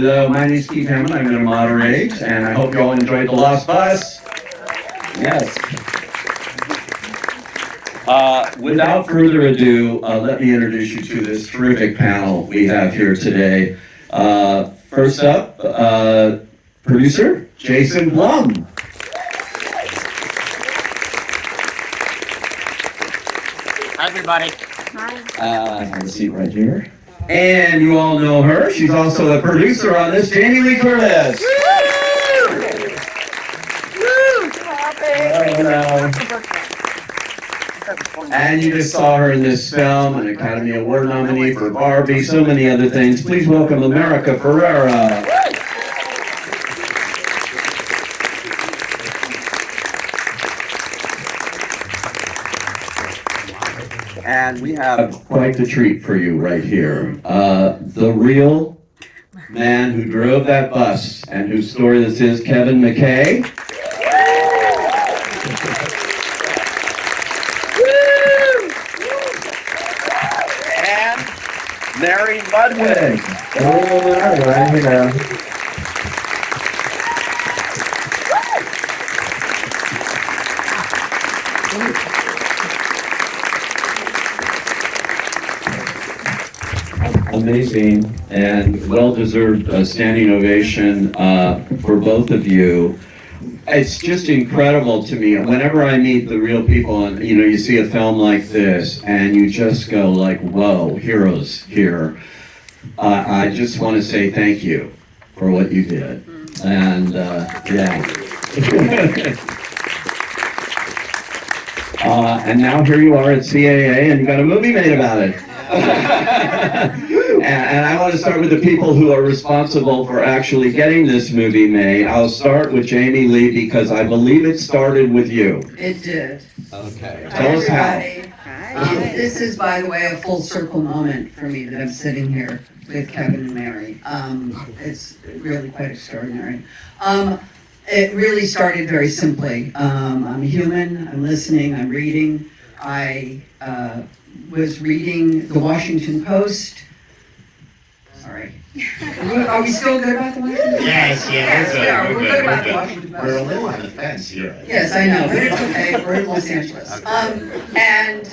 My name is Keith Hammond. I'm going to moderate, and I hope you all enjoyed The Lost Bus. Yes. Without further ado, let me introduce you to this terrific panel we have here today. First up, producer Jason Blum. Hi, everybody. I have a seat right here. And you all know her. She's also a producer on this, Jamie Lee Curtis. And you just saw her in this film, an Academy Award nominee for Barbie, so many other things. Please welcome America Ferrera. And we have quite the treat for you right here. The real man who drove that bus and whose story this is, Kevin McKay. And Mary Ludwig. Oh, right here. Amazing and well-deserved standing ovation for both of you. It's just incredible to me. Whenever I meet the real people and you see a film like this and you just go like, whoa, heroes here. I just want to say thank you for what you did. And yeah. And now here you are at CAA and you got a movie made about it. And I want to start with the people who are responsible for actually getting this movie made. I'll start with Jamie Lee because I believe it started with you. It did. Okay. Tell us how. This is, by the way, a full circle moment for me that I'm sitting here with Kevin and Mary. It's really quite extraordinary. It really started very simply. I'm human, I'm listening, I'm reading. I was reading the Washington Post. Sorry. Are we still good about the Washington Post? Yes, We're good about the Washington Post. We're a little on the fence here. Yes, I know, but it's okay. We're in Los Angeles. And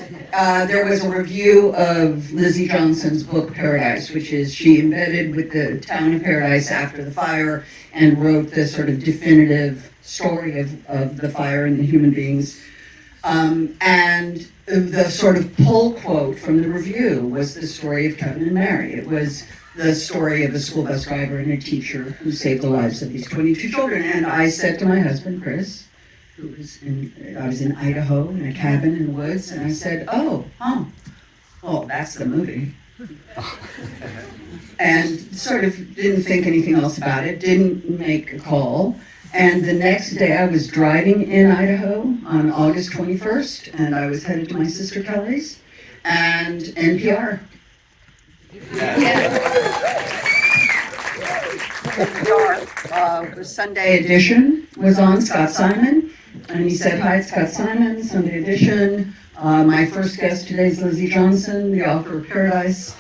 there was a review of Lizzie Johnson's book Paradise, which is she embedded with the town of Paradise after the fire and wrote this sort of definitive story of the fire and the human beings. And the sort of pull quote from the review was the story of Kevin and Mary. It was the story of a school bus driver and a teacher who saved the lives of these 22 children. And I said to my husband, Chris, I was in Idaho in a cabin in the woods, and I said, oh, that's the movie. And sort of didn't think anything else about it, didn't make a call. And the next day I was driving in Idaho on August 21st, and I was headed to my sister Kelly's, and NPR. NPR, the Sunday edition was on, Scott Simon, and he said, hi, it's Scott Simon, Sunday edition. My first guest today is Lizzie Johnson, the author of Paradise.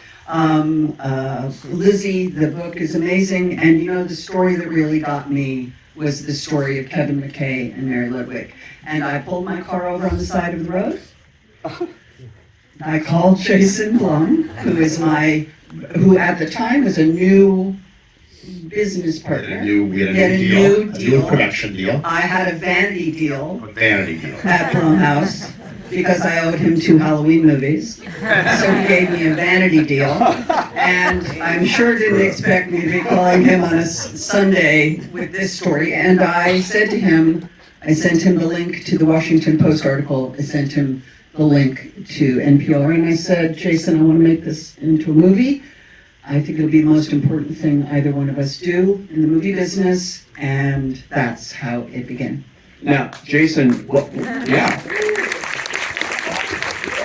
Lizzie, the book is amazing, and the story that really got me was the story of Kevin McKay and Mary Ludwig. And I pulled my car over on the side of the road. I called Jason Blum, who at the time was a new business partner. We had a new deal. A new production deal. I had a vanity deal. At Blum House because I owed him 2 Halloween movies. So he gave me a vanity deal. And I'm sure didn't expect me to be calling him on a Sunday with this story. And I said to him, I sent him the link to the Washington Post article. I sent him the link to NPR. And I said, Jason, I want to make this into a movie. I think it'll be the most important thing either one of us do in the movie business. And that's how it began. Now, Jason, yeah.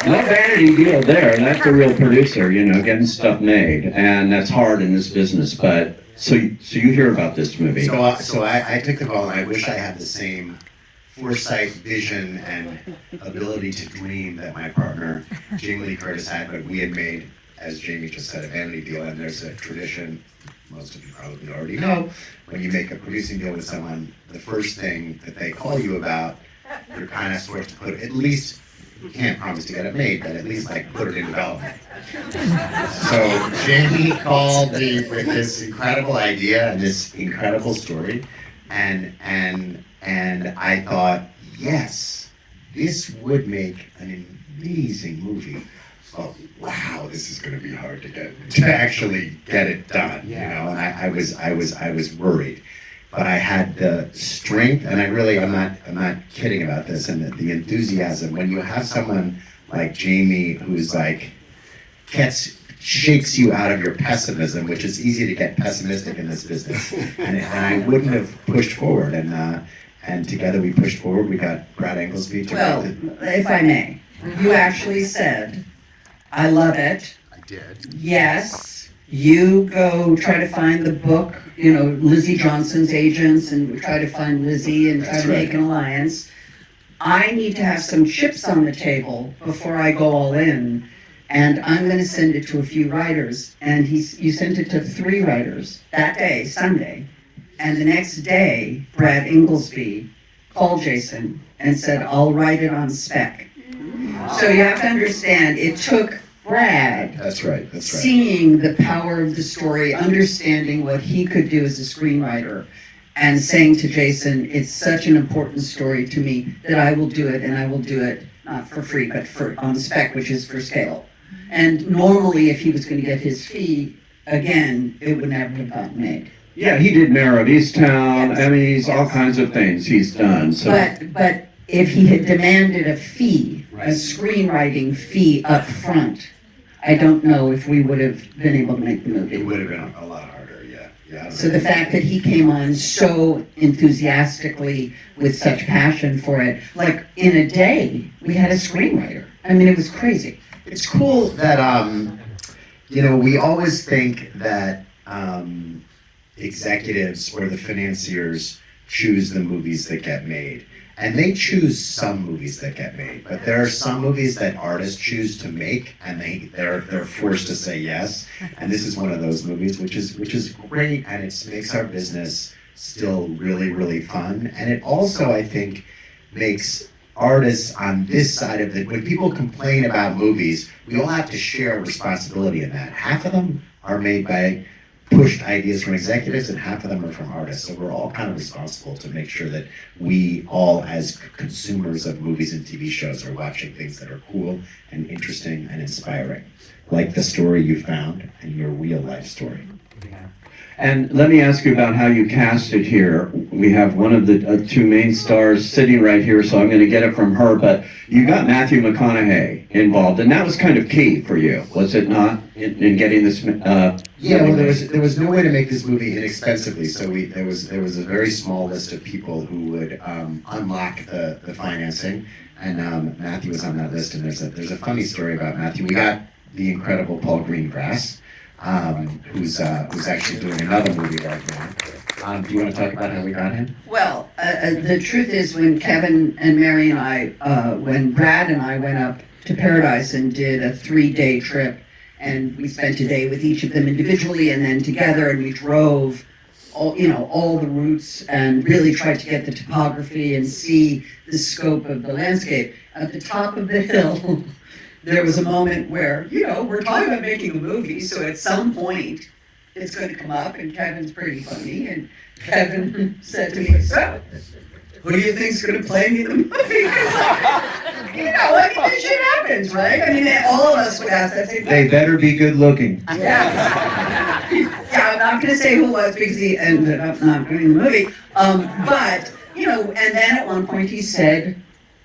No vanity deal there, and that's a real producer, getting stuff made, and that's hard in this business. But so you hear about this movie? So I took the call, and I wish I had the same foresight, vision, and ability to dream that my partner Jamie Lee Curtis had. But we had made, as Jamie just said, a vanity deal, and there's a tradition most of you probably already know, when you make a producing deal with someone, the first thing that they call you about, you're kind of supposed to put, at least, you can't promise to get it made, but at least like put it in development. So Jamie called me with this incredible idea and this incredible story, and I thought, yes, this would make an amazing movie. But wow, this is going to be hard to actually get it done, you know. And I was worried, but I had the strength, and I'm not kidding about this, and the enthusiasm when you have someone like Jamie who's like shakes you out of your pessimism, which is easy to get pessimistic in this business, and I wouldn't have pushed forward, and together we pushed forward. We got Brad Englesby to Well, if I may, you actually said, I love it. I did. Yes, you go try to find the book, you know, Lizzie Johnson's agents, and try to find Lizzie and try That's to make an alliance. I need to have some chips on the table before I go all in, and I'm going to send it to a few writers. And you sent it to 3 writers that day, Sunday, and the next day, Brad Inglesby called Jason and said, I'll write it on spec. So you have to understand, it took Brad That's right. seeing the power of the story, understanding what he could do as a screenwriter, and saying to Jason, it's such an important story to me that I will do it, and I will do it not for free, but on spec, which is for scale. And normally, if he was going to get his fee, again, it would never have gotten made. Yeah, he did Mayor of Easttown. Yes. I mean, he's all kinds of things he's done. So. But if he had demanded a fee, a screenwriting fee up front, I don't know if we would have been able to make the movie. It would have been a lot harder, yeah. So the fact that he came on so enthusiastically with such passion for it, like in a day, we had a screenwriter. I mean, it was crazy. It's cool that, you know, we always think that executives or the financiers choose the movies that get made. And they choose some movies that get made, but there are some movies that artists choose to make, and they're forced to say yes. And this is one of those movies, which is great, and it makes our business still really, really fun. And it also, I think, makes artists on this side of it. When people complain about movies, we all have to share responsibility in that. Half of them are made by pushed ideas from executives, and half of them are from artists. So we're all kind of responsible to make sure that we all, as consumers of movies and TV shows, are watching things that are cool and interesting and inspiring, like the story you found and your real life story. And let me ask you about how you cast it here. We have one of the 2 main stars sitting right here, so I'm going to get it from her. But you got Matthew McConaughey involved, and that was kind of key for you, was it not, in getting this? Yeah, well, there was no way to make this movie inexpensively, so there was a very small list of people who would unlock the financing, and Matthew was on that list. And there's a funny story about Matthew. We got the incredible Paul Greengrass, who's actually doing another movie right now. Do you want to talk about how we got him? Well, the truth is, when Kevin and Mary and I, when Brad and I went up to Paradise and did a 3-day trip, and we spent a day with each of them individually and then together, and we drove all the routes and really tried to get the topography and see the scope of the landscape. At the top of the hill, there was a moment where, we're talking about making a movie, so at some point it's going to come up, and Kevin's pretty funny, and Kevin said to me, so, who do you think's going to play me in the movie? This shit happens, right? I mean, all of us would ask that same They better be good looking. Yeah. Yeah, I'm not going to say who it was because he ended up not doing the movie. But, and then at one point he said,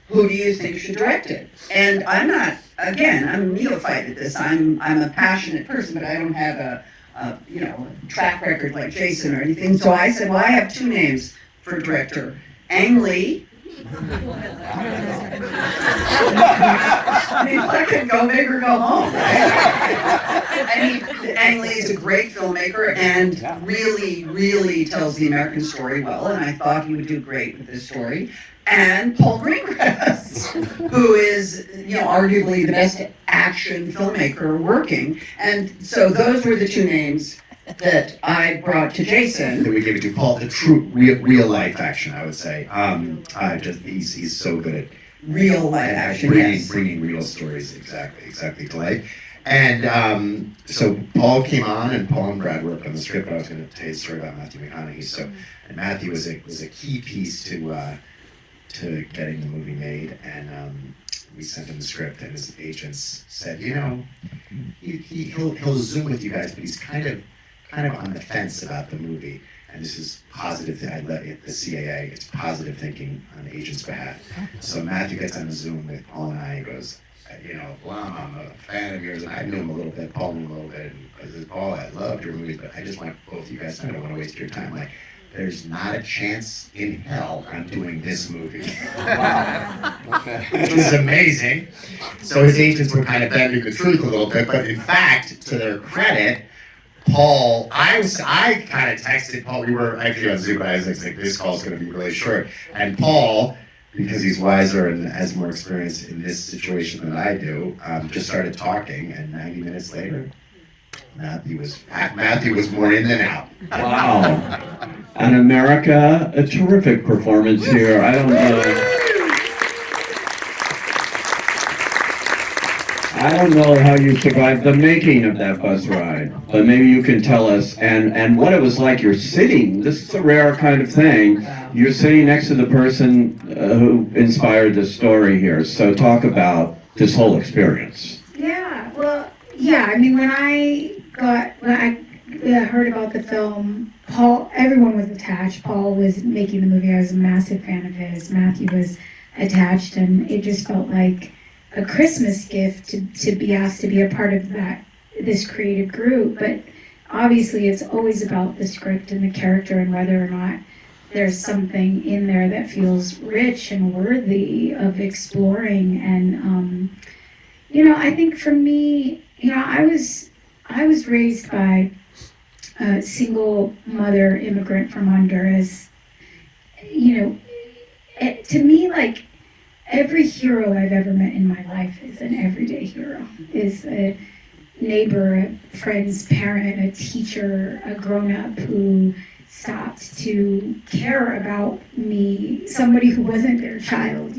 who do you think should direct it? And I'm not, again, I'm a neophyte at this. I'm a passionate person, but I don't have a track record like Jason or anything. So I said, well, I have 2 names for director. Ang Lee. I mean, if I could go big or go home, right? Ang Lee is a great filmmaker and really, really tells the American story well, and I thought he would do great with this story. And Paul Greengrass, who is, arguably the best action filmmaker working. And so those were the 2 names. that I brought to Jason. That we gave it to Paul, the true real life action, I would say. He's so good at Real life action, bringing real stories exactly to life. And so Paul came on, and Paul and Brad worked on the script. But I was going to tell you a story about Matthew McConaughey. And Matthew was a key piece to getting the movie made. And we sent him the script, and his agents said, he'll Zoom with you guys, but he's kind of on the fence about the movie. And this is positive. I let it, the CAA. It's positive thinking on the agent's behalf. So Matthew gets on the Zoom with Paul and I and goes, Blum, I'm a fan of yours, and I knew him a little bit. Paul knew him a little bit. And I said, Paul, I loved your movies, but I just want both you guys. I don't want to waste your time. Like, there's not a chance in hell I'm doing this movie. Wow. Which was amazing. So his agents were kind of bending the truth a little bit, but in fact, to their credit, Paul, I kind of texted Paul. We were actually on Zoom, but I was like, this call's going to be really short. And Paul, because he's wiser and has more experience in this situation than I do, just started talking. And 90 minutes later, Matthew was more in than out. Wow. And America, a terrific performance here. I don't know how you survived the making of that bus ride, but maybe you can tell us and what it was like. You're sitting, this is a rare kind of thing, you're sitting next to the person who inspired the story here. So talk about this whole experience. I mean, when I heard about the film, everyone was attached. Paul was making the movie. I was a massive fan of his. Matthew was attached, and it just felt like a Christmas gift to be asked to be a part of this creative group. But obviously it's always about the script and the character and whether or not there's something in there that feels rich and worthy of exploring. And I think for me, I was raised by a single mother immigrant from Honduras. To me, like, every hero I've ever met in my life is an everyday hero, is a neighbor, a friend's parent, a teacher, a grown-up who stopped to care about me, somebody who wasn't their child.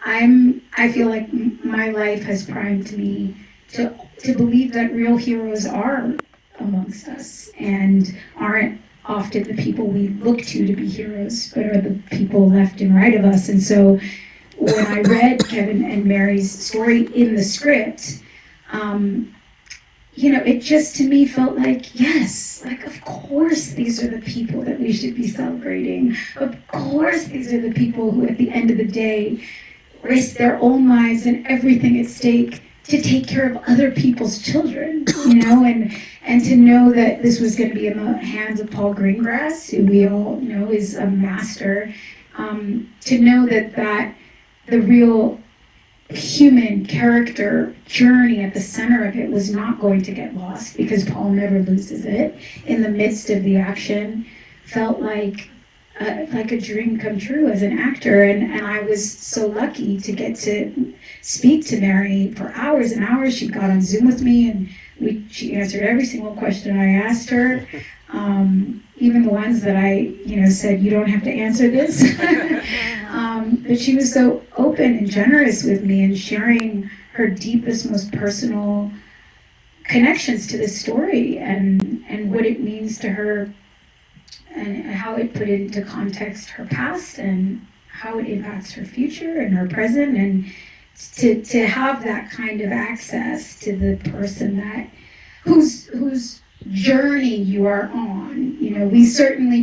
I feel like my life has primed me to believe that real heroes are amongst us and aren't often the people we look to be heroes, but are the people left and right of us. And so when I read Kevin and Mary's story in the script, it just to me felt like, yes, like, of course these are the people that we should be celebrating. Of course these are the people who at the end of the day risk their own lives and everything at stake to take care of other people's children, and to know that this was going to be in the hands of Paul Greengrass, who we all know is a master, to know that the real human character journey at the center of it was not going to get lost, because Paul never loses it in the midst of the action, felt like a dream come true as an actor. And I was so lucky to get to speak to Mary for hours and hours. She got on Zoom with me, and she answered every single question I asked her, even the ones that I said, you don't have to answer this. But she was so open and generous with me and sharing her deepest, most personal connections to this story and what it means to her, and how it put into context her past and how it impacts her future and her present. And to have that kind of access to the person whose journey you are on.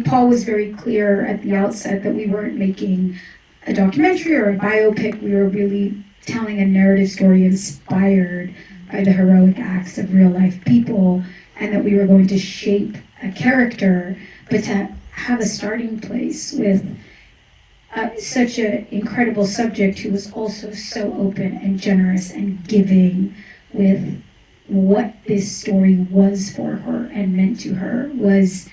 Paul was very clear at the outset that we weren't making a documentary or a biopic. We were really telling a narrative story inspired by the heroic acts of real life people, and that we were going to shape a character, but to have a starting place with such an incredible subject who was also so open and generous and giving with what this story was for her and meant to her was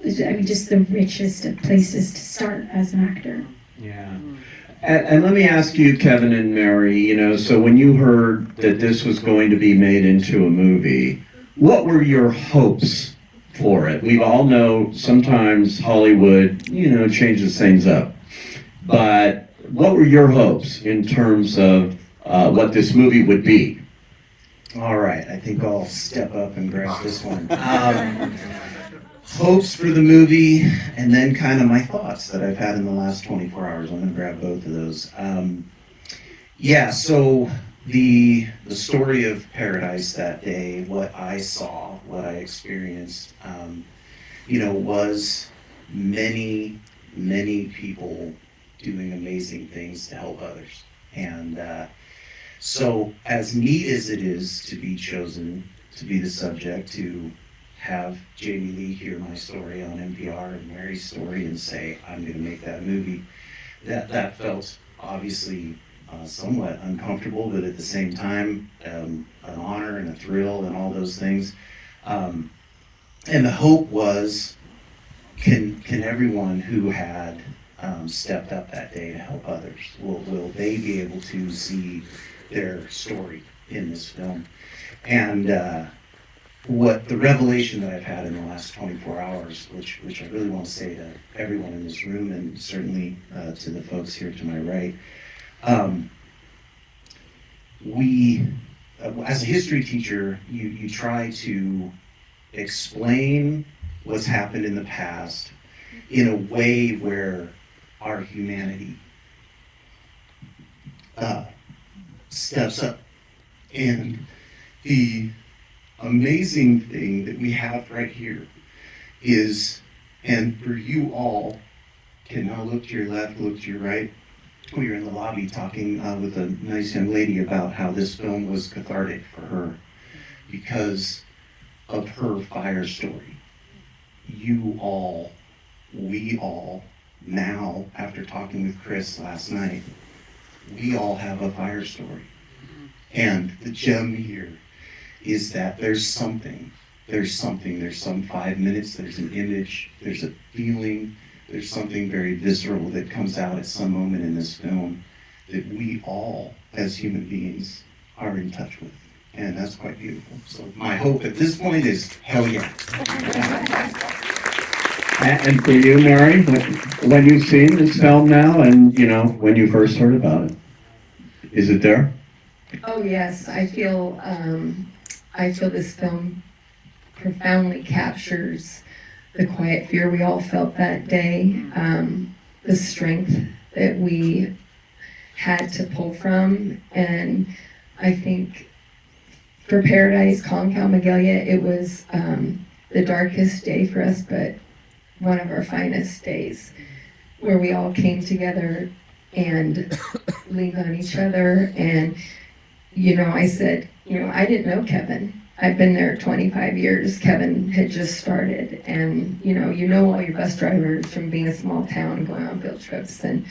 just the richest of places to start as an actor. Yeah. And let me ask you, Kevin and Mary, so when you heard that this was going to be made into a movie, what were your hopes for it. We all know sometimes Hollywood, changes things up. But what were your hopes in terms of what this movie would be? All right, I think I'll step up and grab this one. Hopes for the movie, and then kind of my thoughts that I've had in the last 24 hours. I'm going to grab both of those. So the story of Paradise that day, what I saw, what I experienced, was many, many people doing amazing things to help others. And so as neat as it is to be chosen to be the subject, to have Jamie Lee hear my story on NPR and Mary's story and say, I'm going to make that movie, that felt obviously somewhat uncomfortable, but at the same time, an honor and a thrill and all those things. And the hope was, can everyone who had stepped up that day to help others, will they be able to see their story in this film? And what the revelation that I've had in the last 24 hours, which I really want to say to everyone in this room, and certainly to the folks here to my right, we, as a history teacher, you try to explain what's happened in the past in a way where our humanity steps up. And the amazing thing that we have right here is, and for you all, can now look to your left, look to your right. We were in the lobby talking with a nice young lady about how this film was cathartic for her because of her fire story. You all, we all, now, after talking with Chris last night, we all have a fire story. And the gem here is that there's some 5 minutes, there's an image, there's a feeling, there's something very visceral that comes out at some moment in this film that we all, as human beings, are in touch with. And that's quite beautiful. So my hope at this point is, hell yeah. And for you, Mary, when you've seen this film now and, when you first heard about it, is it there? Oh yes, I feel this film profoundly captures the quiet fear we all felt that day, the strength that we had to pull from, and I think for Paradise, Concal Magalia, it was the darkest day for us, but one of our finest days, where we all came together and leaned on each other. And I said, I didn't know Kevin. I've been there 25 years. Kevin had just started, and you know all your bus drivers from being a small town going on field trips, and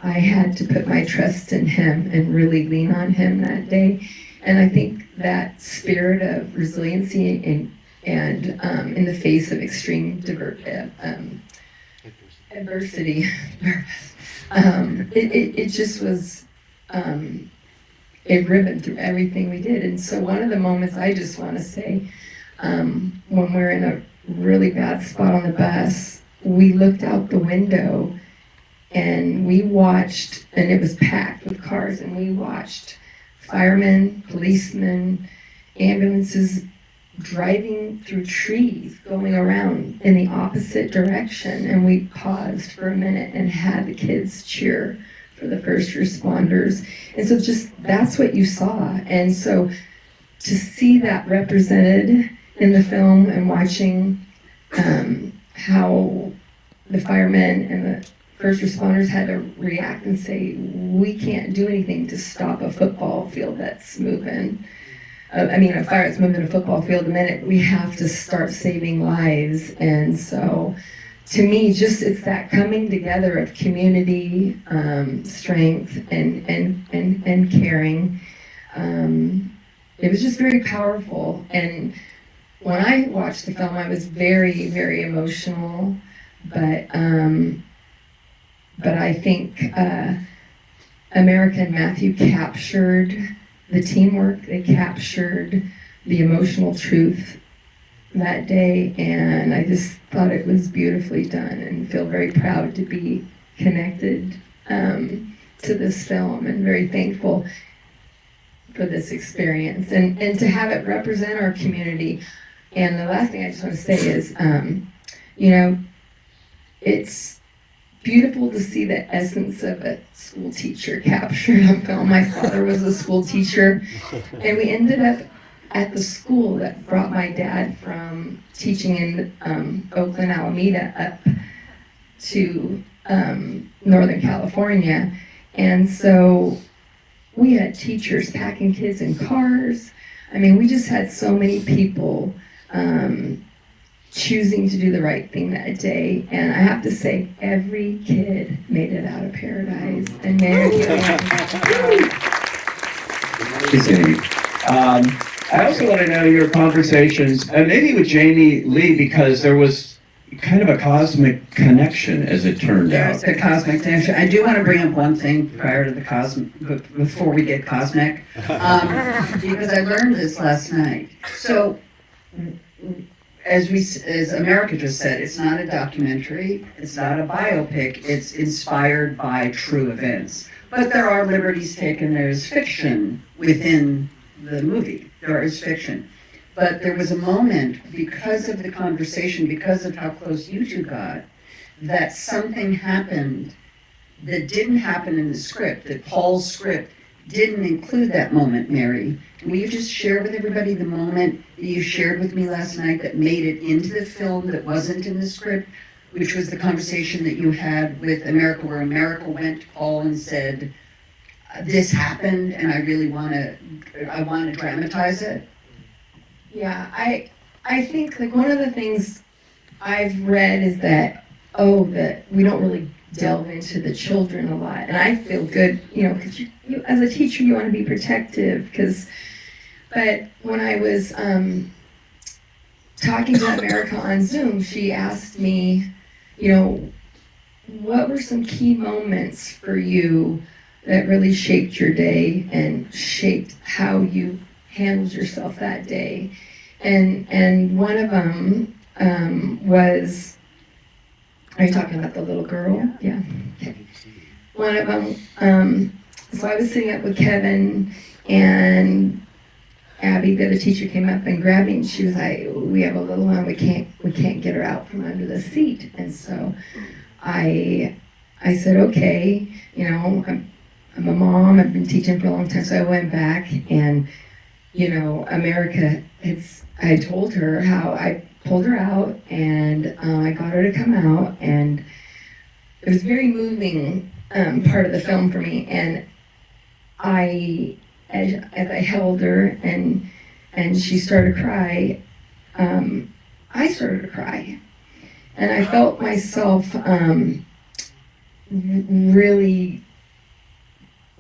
I had to put my trust in him and really lean on him that day. And I think that spirit of resiliency and in the face of extreme adversity, it just was a ribbon through everything we did. And so one of the moments I just want to say, when we're in a really bad spot on the bus, we looked out the window and we watched, and it was packed with cars, and we watched firemen, policemen, ambulances driving through trees, going around in the opposite direction. And we paused for a minute and had the kids cheer for the first responders. And so just, that's what you saw. And so to see that represented in the film and watching how the firemen and the first responders had to react and say, we can't do anything to stop a football field that's moving. A fire that's moving a football field the minute. We have to start saving lives. And so to me, just it's that coming together of community, strength, and caring. It was just very powerful. And when I watched the film, I was very, very emotional. But I think America and Matthew captured the teamwork. They captured the emotional truth that day, and I just thought it was beautifully done and feel very proud to be connected to this film, and very thankful for this experience and to have it represent our community. And the last thing I just want to say is, you know, it's beautiful to see the essence of a school teacher captured on film. My father was a school teacher, and we ended up at the school that brought my dad from teaching in Oakland, Alameda, up to Northern California. And so we had teachers packing kids in cars. I mean, we just had so many people choosing to do the right thing that day. And I have to say, every kid made it out of Paradise. And Amazing. I also want to know your conversations, maybe with Jamie Lee, because there was kind of a cosmic connection, as it turned out. There's a cosmic connection. I do want to bring up one thing prior to the cosmic, before we get cosmic, because I learned this last night. So, as America just said, it's not a documentary, it's not a biopic, it's inspired by true events. But there are liberties taken, there's fiction within the movie, there is fiction. But there was a moment, because of the conversation, because of how close you two got, that something happened that didn't happen in the script, that Paul's script didn't include that moment, Mary. Will you just share with everybody the moment that you shared with me last night that made it into the film that wasn't in the script, which was the conversation that you had with America, where America went to Paul and said, this happened and I really want to dramatize it? Yeah, I think like one of the things I've read is that that we don't really delve into the children a lot, and I feel good, because you as a teacher you want to be protective, but when I was talking to America on Zoom, she asked me, what were some key moments for you that really shaped your day and shaped how you handled yourself that day, and one of them was, are you talking about the little girl? Yeah. Okay. One of them, so I was sitting up with Kevin, and Abby, the other teacher, came up and grabbed me, and she was like, we have a little one, we can't get her out from under the seat. And so I said, okay, I'm a mom, I've been teaching for a long time, so I went back, and America, I told her how I pulled her out, and I got her to come out, and it was a very moving part of the film for me. And as I held her and she started to cry, I started to cry, and I felt myself really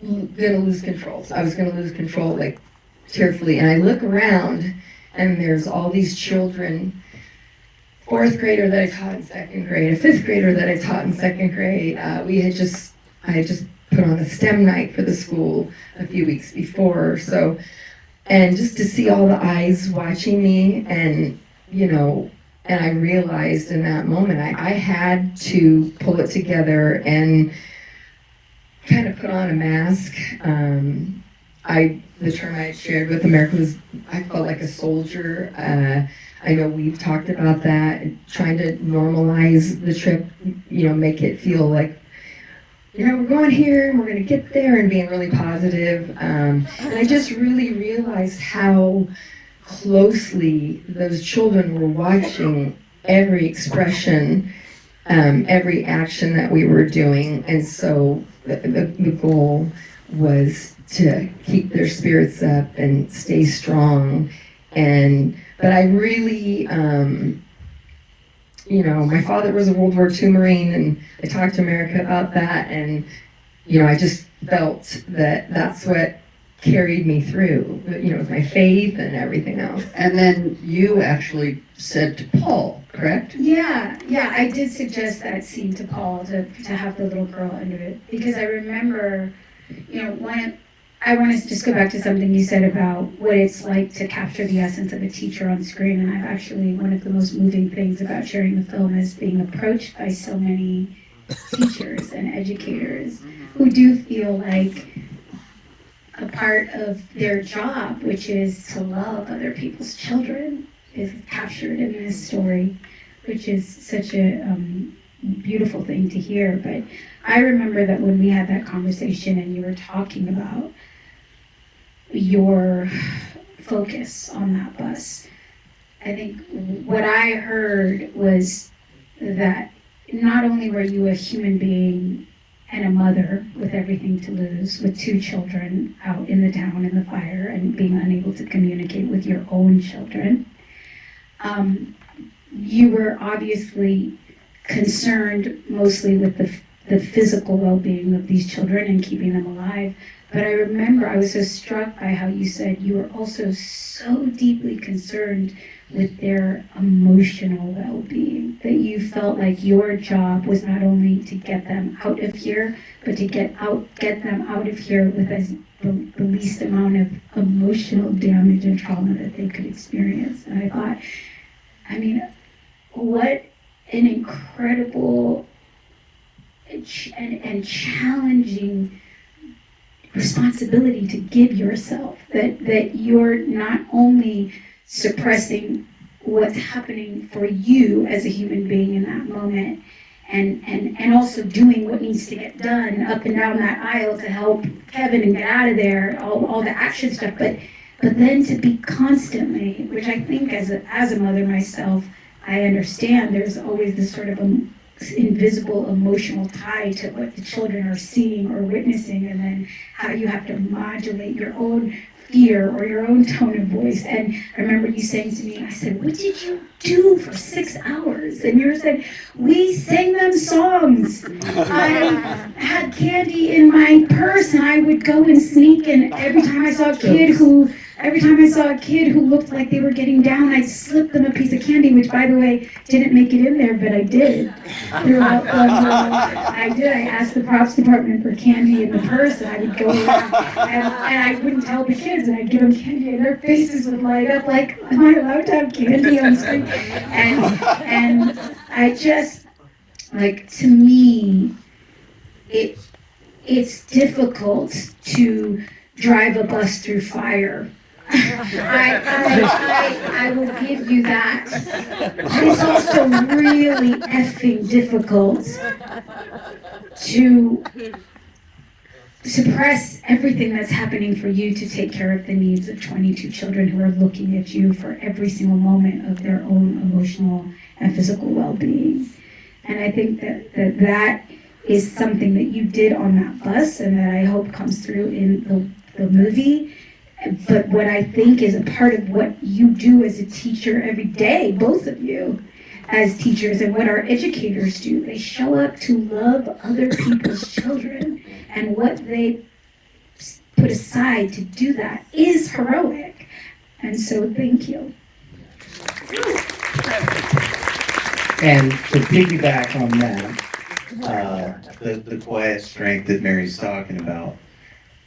gonna lose control. So I was gonna lose control, like tearfully, and I look around, and there's all these children, fourth grader that I taught in second grade, a fifth grader that I taught in second grade. I had just put on a STEM night for the school a few weeks before, and just to see all the eyes watching me, and and I realized in that moment I had to pull it together and kind of put on a mask. The term I shared with America was, I felt like a soldier. I know we've talked about that, trying to normalize the trip, make it feel like, we're going here and we're going to get there, and being really positive. And I just really realized how closely those children were watching every expression, every action that we were doing. And so the goal was to keep their spirits up and stay strong. But I really, my father was a World War II Marine, and I talked to America about that, and, I just felt that that's what carried me through, with my faith and everything else. And then you actually said to Paul, correct? Yeah, I did suggest that scene to Paul to have the little girl under it, because I remember, I want to just go back to something you said about what it's like to capture the essence of a teacher on screen. And I've actually, one of the most moving things about sharing the film is being approached by so many teachers and educators who do feel like a part of their job, which is to love other people's children, is captured in this story, which is such a beautiful thing to hear. But I remember that when we had that conversation and you were talking about your focus on that bus, I think what I heard was that not only were you a human being and a mother with everything to lose, with 2 children out in the town in the fire and being unable to communicate with your own children, you were obviously concerned mostly with the physical well-being of these children and keeping them alive. But I remember I was so struck by how you said you were also so deeply concerned with their emotional well-being, that you felt like your job was not only to get them out of here, but to get them out of here with the least amount of emotional damage and trauma that they could experience. And I thought, I mean, what an incredible and challenging responsibility to give yourself, that you're not only suppressing what's happening for you as a human being in that moment, and also doing what needs to get done up and down that aisle to help Kevin and get out of there, all the action stuff, but then to be constantly, which I think as a mother myself, I understand there's always this sort of invisible emotional tie to what the children are seeing or witnessing, and then how you have to modulate your own fear or your own tone of voice. And I remember you saying to me, I said, what did you do for 6 hours? And you said, we sang them songs. I had candy in my purse and I would go and sneak, and every time I saw a kid who looked like they were getting down, I'd slip them a piece of candy, which, by the way, didn't make it in there, but I did. I did. I asked the props department for candy in the purse, and I would go around, and I wouldn't tell the kids, and I'd give them candy, and their faces would light up like, am I allowed to have candy on screen? And I just, like, to me, it's difficult to drive a bus through fire. I will give you that. But it's also really effing difficult to suppress everything that's happening for you to take care of the needs of 22 children who are looking at you for every single moment of their own emotional and physical well-being. And I think that is something that you did on that bus, and that I hope comes through in the movie. But what I think is a part of what you do as a teacher every day, both of you as teachers, and what our educators do, they show up to love other people's children, and what they put aside to do that is heroic. And so thank you. And to piggyback on that, the quiet strength that Mary's talking about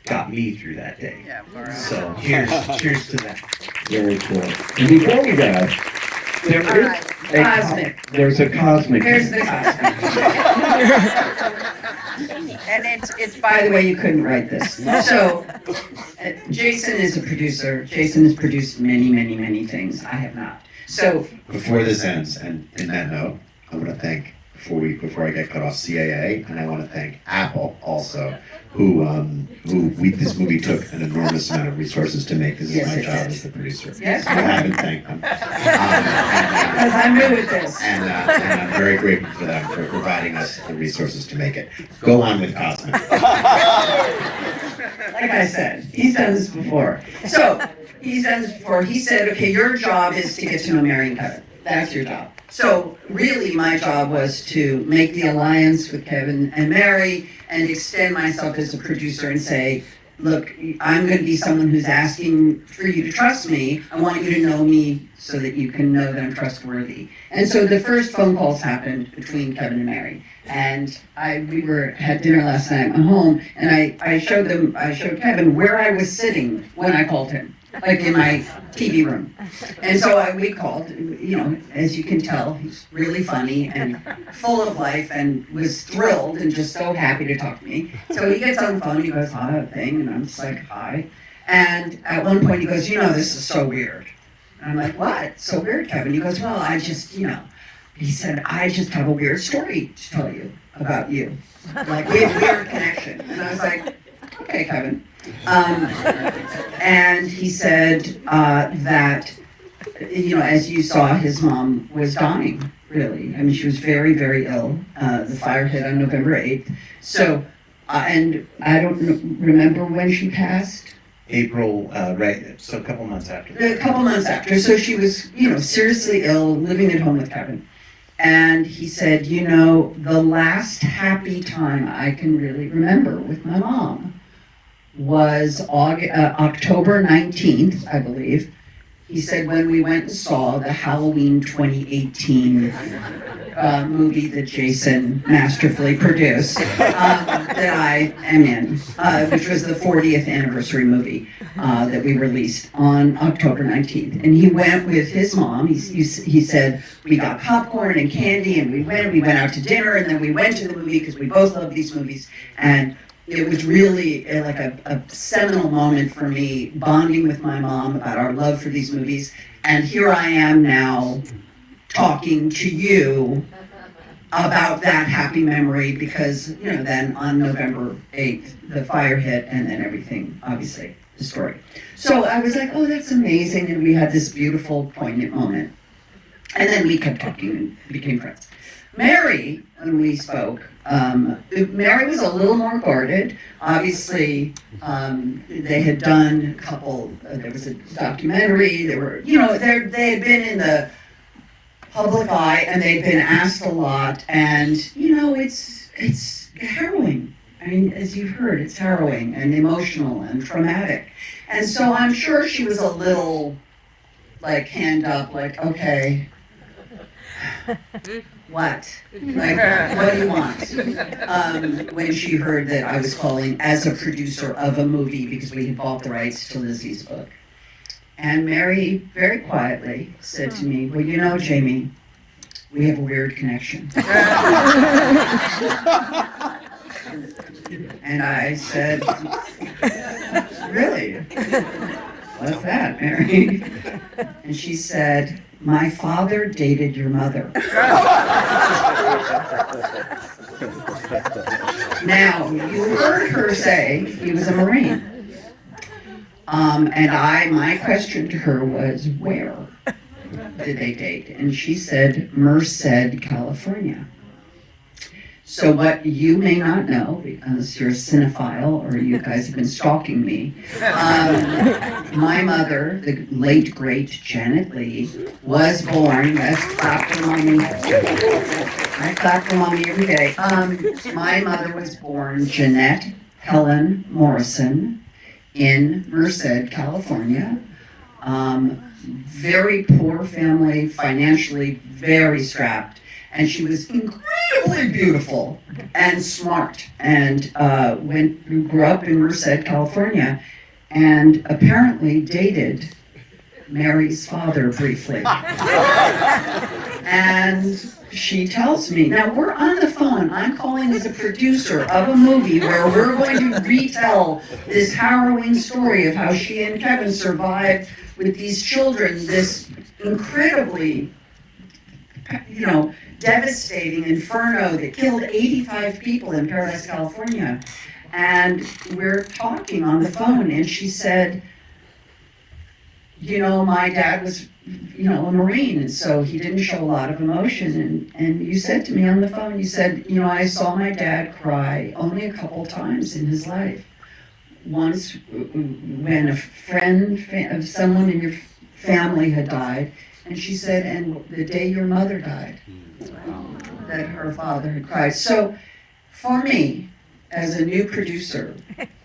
got me through that day. So cheers to that. Very cool. And before we go, there's a cosmic. There's the cosmic. And it's, by the way, you couldn't write this. So, Jason is a producer. Jason has produced many, many, many things. I have not. So, Before this ends, and in that note, I want to thank, before I get cut off, CAA, and I want to thank Apple also, who this movie took an enormous amount of resources to make. This is my job as the producer. Yes. I haven't thanked them. because I'm new at this. And I'm very grateful for them for providing us the resources to make it. Go on with Cosmic. Like I said, he's done this before. So, he's done this before. He said, okay, your job is to get to know Mary and Kevin. That's your job. So really my job was to make the alliance with Kevin and Mary and extend myself as a producer and say, look, I'm going to be someone who's asking for you to trust me. I want you to know me so that you can know that I'm trustworthy. And so the first phone calls happened between Kevin and Mary. And we had dinner last night at my home, and I showed Kevin where I was sitting when I called him, like in my TV room. And so we called, as you can tell, he's really funny and full of life and was thrilled and just so happy to talk to me. So he gets on the phone, he goes, hi, thing, and I'm just like, hi. And at one point he goes, this is so weird. And I'm like, what? So weird, Kevin? He goes, well, he said, I just have a weird story to tell you about you. Like, we have a weird connection. And I was like, okay, Kevin. And he said that, as you saw, his mom was dying, really. I mean, she was very, very ill. The fire hit on November 8th. So, and I don't remember when she passed. April, right, so a couple months after. A couple months after. So she was, seriously ill, living at home with Kevin. And he said, the last happy time I can really remember with my mom was October 19th, I believe. He said when we went and saw the Halloween 2018 movie that Jason masterfully produced, that I am in, which was the 40th anniversary movie that we released on October 19th. And he went with his mom. He said, we got popcorn and candy, and we went out to dinner, and then we went to the movie because we both love these movies. And it was really like a seminal moment for me, bonding with my mom about our love for these movies. And here I am now talking to you about that happy memory because, then on November 8th, the fire hit and then everything, obviously, the story. So I was like, oh, that's amazing. And we had this beautiful, poignant moment. And then we kept talking and became friends. Mary, when we spoke, Mary was a little more guarded. Obviously, they had done a couple, there was a documentary, they had been in the public eye and they'd been asked a lot. And, it's harrowing. I mean, as you've heard, it's harrowing and emotional and traumatic. And so I'm sure she was a little, like, hand up, like, okay. What? Like, what do you want? When she heard that I was calling as a producer of a movie because we had bought the rights to Lizzie's book. And Mary very quietly said to me, well, Jamie, we have a weird connection. And I said, really? What's that, Mary? And she said, my father dated your mother. Now, you heard her say he was a Marine. And my question to her was, where did they date? And she said, Merced, California. So what you may not know, unless you're a cinephile or you guys have been stalking me, my mother, the late, great Janet Leigh, was born, let's clap for mommy. I clap for mommy every day. My mother was born Jeanette Helen Morrison in Merced, California. Very poor family, financially very strapped. And she was incredibly beautiful and smart and grew up in Merced, California, and apparently dated Mary's father briefly. And she tells me, now we're on the phone, I'm calling as a producer of a movie where we're going to retell this harrowing story of how she and Kevin survived with these children, this incredibly, devastating inferno that killed 85 people in Paradise, California. And we're talking on the phone, and she said, my dad was, a Marine, and so he didn't show a lot of emotion. And you said to me on the phone, you said, I saw my dad cry only a couple times in his life. Once when a friend of someone in your family had died, and she said, and the day your mother died, that her father had cried. So for me, as a new producer,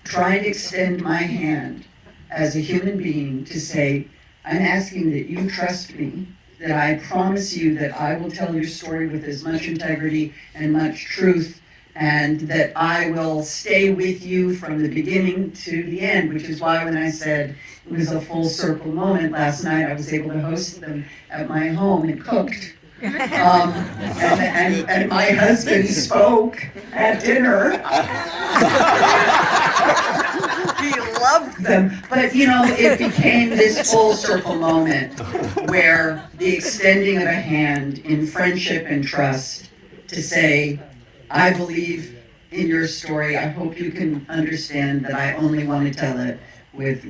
trying to extend my hand as a human being to say, I'm asking that you trust me that I promise you that I will tell your story with as much integrity and much truth, and that I will stay with you from the beginning to the end, which is why when I said it was a full circle moment last night, I was able to host them at my home and cooked. And my husband spoke at dinner. He loved them. But it became this full circle moment where the extending of a hand in friendship and trust to say, I believe in your story. I hope you can understand that I only want to tell it with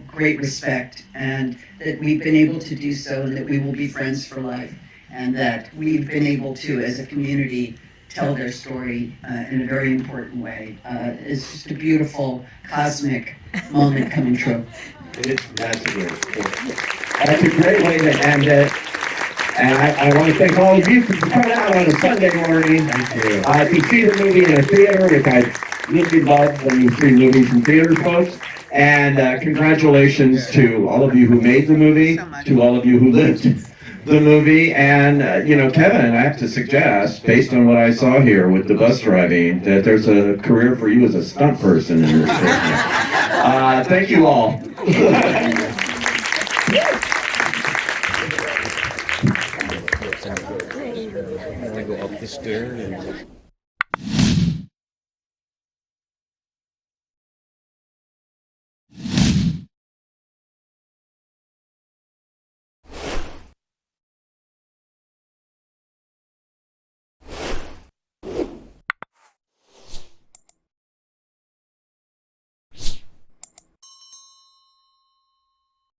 great respect, and that we've been able to do so, and that we will be friends for life, and that we've been able to, as a community, tell their story in a very important way. It's just a beautiful, cosmic moment coming true. That's a great way to end it. And I want to thank all of you for coming out on a Sunday morning. Thank you. To see the movie in a theater, which I really love when you see movies in theaters, folks. And congratulations to all of you who made the movie, to all of you who lived the movie. And, Kevin, I have to suggest, based on what I saw here with the bus driving, that there's a career for you as a stunt person in this business. Thank you all. I go up the stairs and